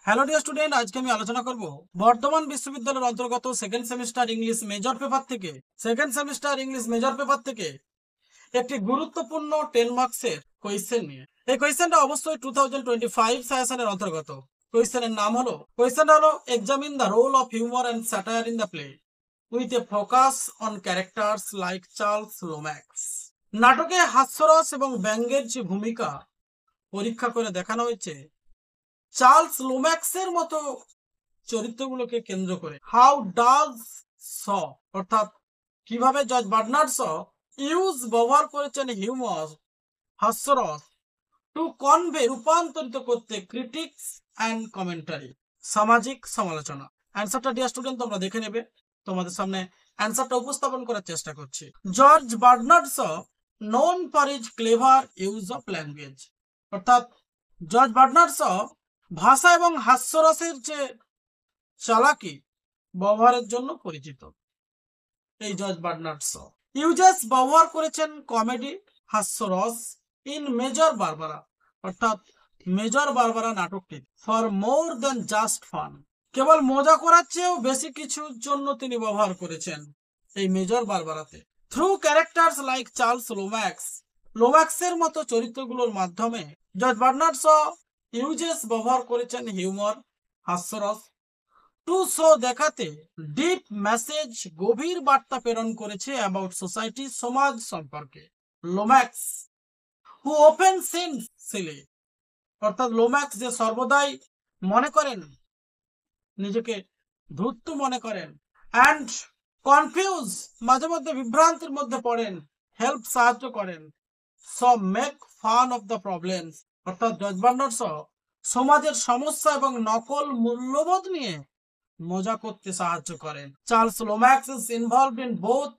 Hello dear student, আজকে আমি আলোচনা করব বর্ধমান বিশ্ববিদ্যালয়ের অন্তর্গত second semester English major paper থেকে একটি গুরুত্বপূর্ণ 10 মার্কসের কোয়েশ্চেন নিয়ে। এই কোয়েশ্চেনটা অবশ্যই 2025 সাজেশনের অন্তর্গত। কোয়েশ্চেনটা হলো examine the role of humour and satire in the play with a focus on characters like Charles Lomax. নাটকে হাস্যরস এবং ব্যঙ্গের যে ভূমিকা পরীক্ষা করে দেখানো হয়েছে চার্লস লোম্যাক্সের মতো চরিত্রগুলোকে কেন্দ্র করে। হাউ ডাজ স অর্থাৎ কিভাবে জর্জ বার্নার্ড শ ব্যবহার করেছেন হিউমার হাস্যরস টু কনভে রূপান্তরিত করতে ক্রিটিক্স অ্যান্ড কমেন্টারি সামাজিক সমালোচনা। অ্যান্সারটা ডিয়ার স্টুডেন্ট তোমরা দেখে নেবে, তোমাদের সামনে অ্যান্সারটা উপস্থাপন করার চেষ্টা করছি। George Bernard Shaw known for his clever use of language, অর্থাৎ জর্জ বার্নার্ড শ ভাষা এবং হাস্যরসের যে চালাকি ব্যবহারের জন্য পরিচিত। এই জর্জ বার্নার্ড শ ইউজেস ব্যবহার করেছেন কমেডি হাস্যরস ইন মেজর বারবারা, অর্থাৎ মেজর বারবারা নাটকটি for more than just fun, কেবল মজা করার চেয়েও বেশি কিছুর জন্য তিনি ব্যবহার করেছেন এই মেজর বারবারাতে। থ্রু ক্যারেক্টার্স লাইক চার্লস লোম্যাক্সের মতো চরিত্রগুলোর মাধ্যমে জর্জ বার্নার্ড শ ইউজেস ব্যবহার করেছেন হিউমার হাস্যরস টু শো দেখাতে ডিপ মেসেজ গভীর বার্তা প্রেরণ করেছে অ্যাবাউট সোসাইটি সমাজ সম্পর্কে। লোম্যাক্স হু ওপেন সিনস সিলি, অর্থাৎ লোম্যাক্স যে সর্বদাই মনে করেন নিজেকে ধূর্ত মনে করেন, অ্যান্ড কনফিউজ মাঝে মধ্যে বিভ্রান্তির মধ্যে পড়েন, হেল্প সাহায্য করেন, সব make fun of the problems, অর্থাৎ জর্জ বার্নার্ড শ সমাজের সমস্যা এবং নকল মূল্যবোধ নিয়ে মজা করতে সাহায্য করেন। Charles Lomax is involved in both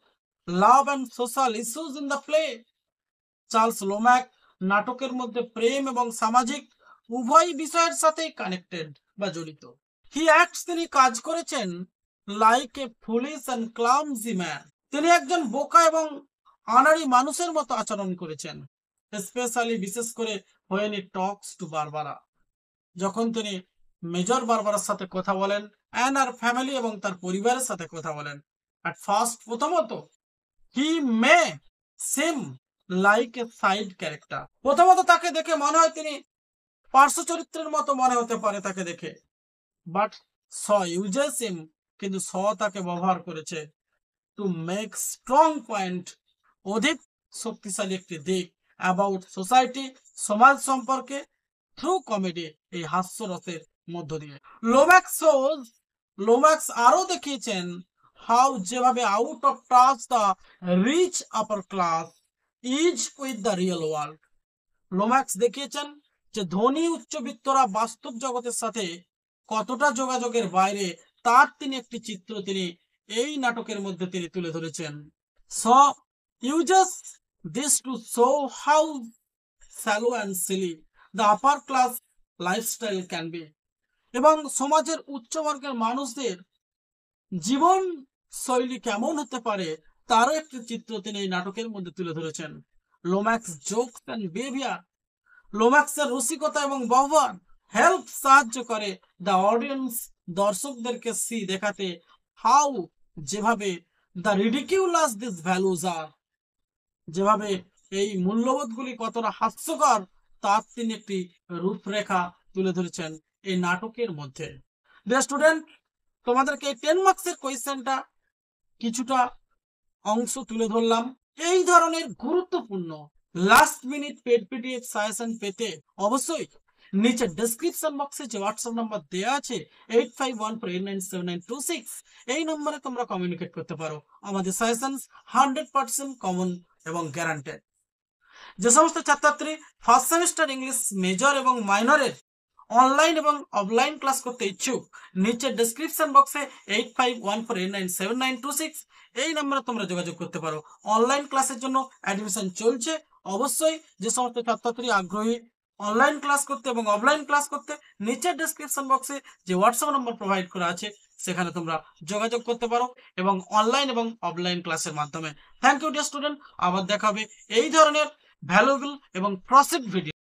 love and social issues in the play. Charles Lomax নাটকের মধ্যে প্রেম এবং সামাজিক উভয় বিষয়ের সাথে কানেক্টেড বা জড়িত। হি অ্যাক্টস, তিনি কাজ করেছেন like a foolish and clumsy man, তিনি একজন বোকা এবং আনাড়ি মানুষের মতো আচরণ করেছেন। স্পেশালি বিশেষ করে when he talks to Barbara, যখন তিনি মেজর বারবারার সাথে কথা বলেন, অ্যান্ড আর ফ্যামিলি এবং তার পরিবারের সাথে কথা বলেন। অ্যাট ফার্স্ট প্রথমত he may seem like a side character, প্রথমত তাকে দেখে মনে হয় তিনি পার্শ্ব চরিত্রের মতো মনে হতে পারে তাকে দেখে, বাট শ ইউজেস হিম, কিন্তু শ তাকে ব্যবহার করেছে টু মেক স্ট্রং পয়েন্ট, অধিক শক্তিশালী একটি দিক, অ্যাবাউট সোসাইটি সমাজ সম্পর্কে, থ্রু কমেডি এই হাস্যরসের মধ্য দিয়ে। লোম্যাক্স আরো দেখিয়েছেন হাউ যেভাবে out of touch the rich upper class is with the real world. Lomax দেখিয়েছেন যে ধনী উচ্চবিত্তরা বাস্তব জগতের সাথে কতটা যোগাযোগের বাইরে, তার তিনি একটি চিত্র তিনি এই নাটকের মধ্যে তিনি তুলে ধরেছেন। Shaw uses this to show how shallow and silly the upper class lifestyle can be, এবং সমাজের উচ্চবর্গের মানুষদের জীবন শৈলী কেমন হতে পারে তারও একটি চিত্র তিনি এই নাটকের মধ্যে তুলে ধরেছেন। লোম্যাক্স জোকস অ্যান্ড বিহেভিয়ার, লোম্যাক্সের রসিকতা এবং ব্যবহার হেল্প সাহায্য করে দ্য অডিয়েন্স দর্শকদেরকে দেখাতে হাউ যেভাবে দ্য রিডিকিউলাস দিস ভ্যালুজ আর, যেভাবে এই মূল্যবোধগুলি কতটা হাস্যকর তার তিনি একটি রূপরেখা তুলে ধরেছেন এই নাটকের মধ্যে। ডিয়ার স্টুডেন্ট, তোমাদেরকে 10 মার্কসের কোয়েশ্চেনটা কিছুটা অংশ তুলে ধরলাম। এই ধরনের গুরুত্বপূর্ণ last minute paid PDF suggestion পেতে অবশ্যই নিচে ডেসক্রিপশন বক্সে যে হোয়াটসঅ্যাপ নাম্বার দেওয়া আছে 8514897926, এই নম্বরে তোমরা কমিউনিকেট করতে পারো। আমাদের সাজেশন 100% কমন এবং গ্যারান্টেড। যে সমস্ত ছাত্রছাত্রী ফার্স্ট সেমিস্টার ইংলিশ মেজর এবং মাইনরের অনলাইন এবং অফলাইন ক্লাস করতে ইচ্ছুক, নিচে ডেসক্রিপশন বক্সে 8514897926 এই নম্বরে তোমরা যোগাযোগ করতে পারো। অনলাইন ক্লাসের জন্য অ্যাডমিশন চলছে। অবশ্যই যে সমস্ত ছাত্রছাত্রী আগ্রহী অনলাইন ক্লাস করতে এবং অফলাইন ক্লাস করতে, নিচের ডেসক্রিপশন বক্সে যে হোয়াটসঅ্যাপ নম্বর প্রোভাইড করা আছে সেখানে তোমরা যোগাযোগ করতে পারো এবং অনলাইন এবং অফলাইন ক্লাসের মাধ্যমে। থ্যাংক ইউ ডিয়ার স্টুডেন্ট, আবার দেখা হবে এই ধরনের ভ্যালুয়েবল এবং প্রসেস ভিডিও।